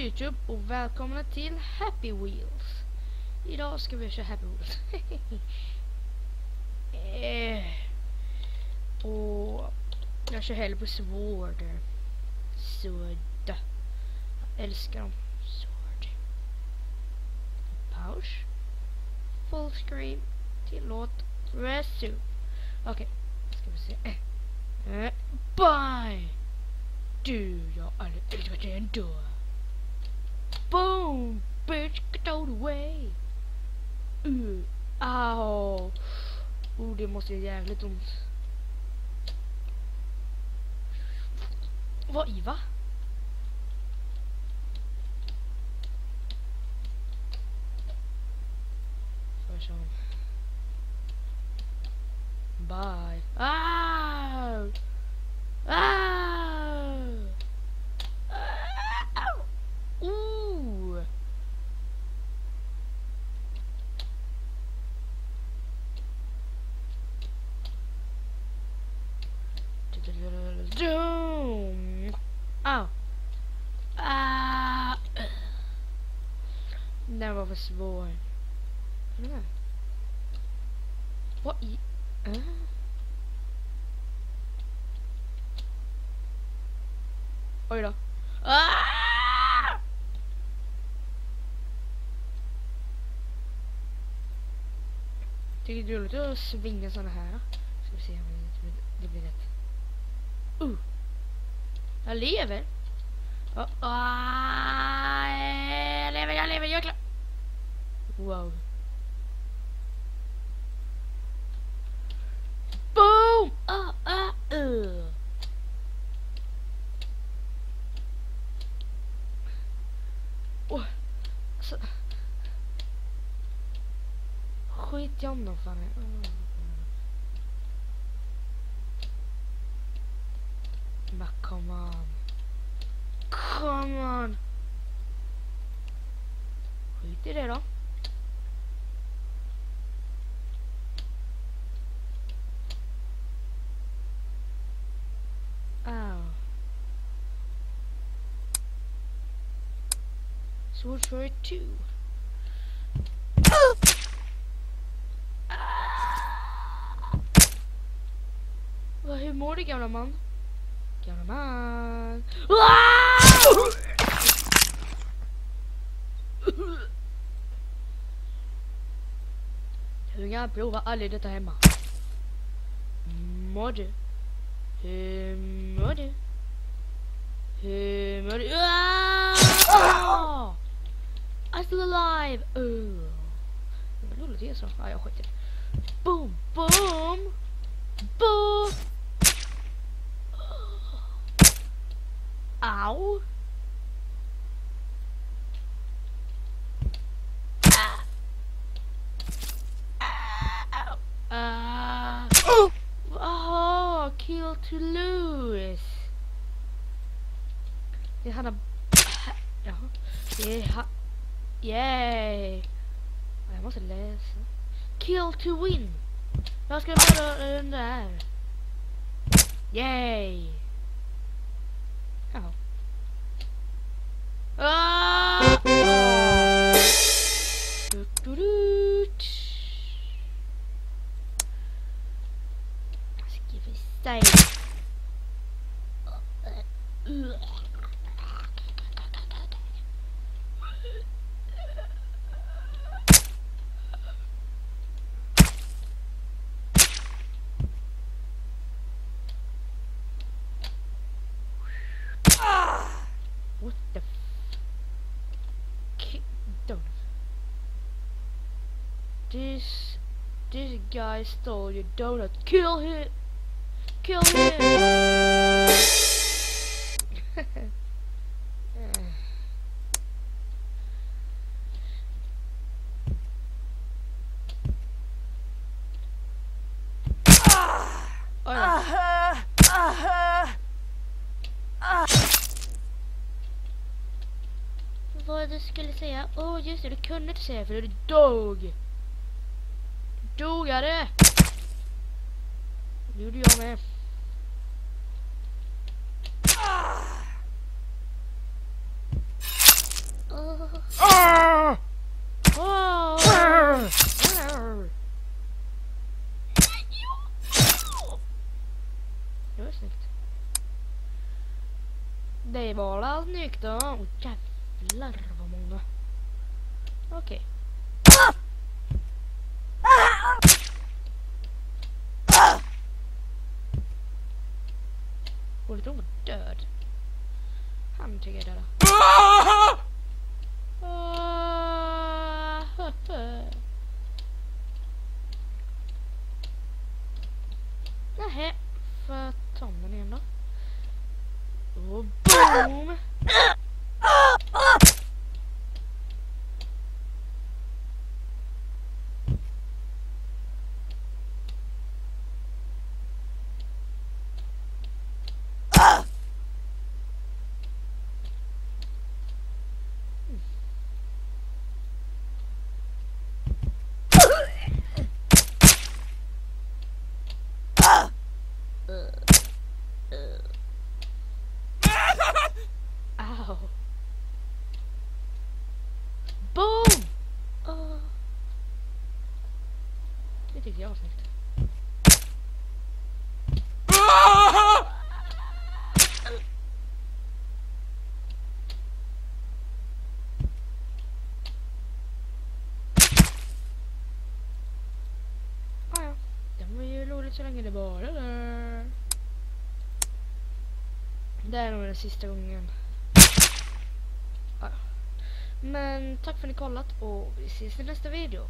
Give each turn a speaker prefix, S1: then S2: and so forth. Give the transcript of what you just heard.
S1: YouTube och välkomna till Happy Wheels. Idag ska vi köra Happy Wheels. Och jag kör hellre på Sword. Sword. Jag älskar dem. Sword. Pause. Full screen. Tillåt. Resume. Okej. Ska vi se. Bye. Du, jag älskar dig ändå. Boom! Bitch, get out of the way! Au! Det måste göra jävligt ont. Vad i, va? Först om. Bye. Au! Au! Doom! Au! Ah! Den var för svår. Vad i? Oj då. Ah! Tycker du det är roligt att svinga såna här? Ska vi se om det blir rätt. Jag lever. Jag lever, jag är klar. Wow. Boom! Alltså. Skit i honom, fan. But come on. Come on. Skit i det då. Sword for it too. Hur mår du, gamla man? Gamla man. Unga provar aldrig detta hemma. Mår du? Hur mår du? Hur mår du? I'm still alive! Vad roligt det är så. Jag skiter. Boom, boom! Boom! Au! Kill to lose. Det hade... Jaha. Det yay! Jag måste läsa. Kill to win. Jag ska bara den där. Yay! Jaha. Ska vi se. What the don't. This guy stole your donut. Kill him. Kill him. Vad du skulle säga? Just det, du kunde inte säga för du dog. Dogare. Det gjorde jag med. var det allt snyggt då? Åh jävlar vad många. Okej. Och det var död. Han tycker jag döda. Nähä, för tommen igen då. Och boom! Ow. Boom! Det tyckte jag var snyggt. Ja, det var ju roligt så länge det var där. Det är nog den sista gången. Ja. Men tack för att ni kollat och vi ses i nästa video.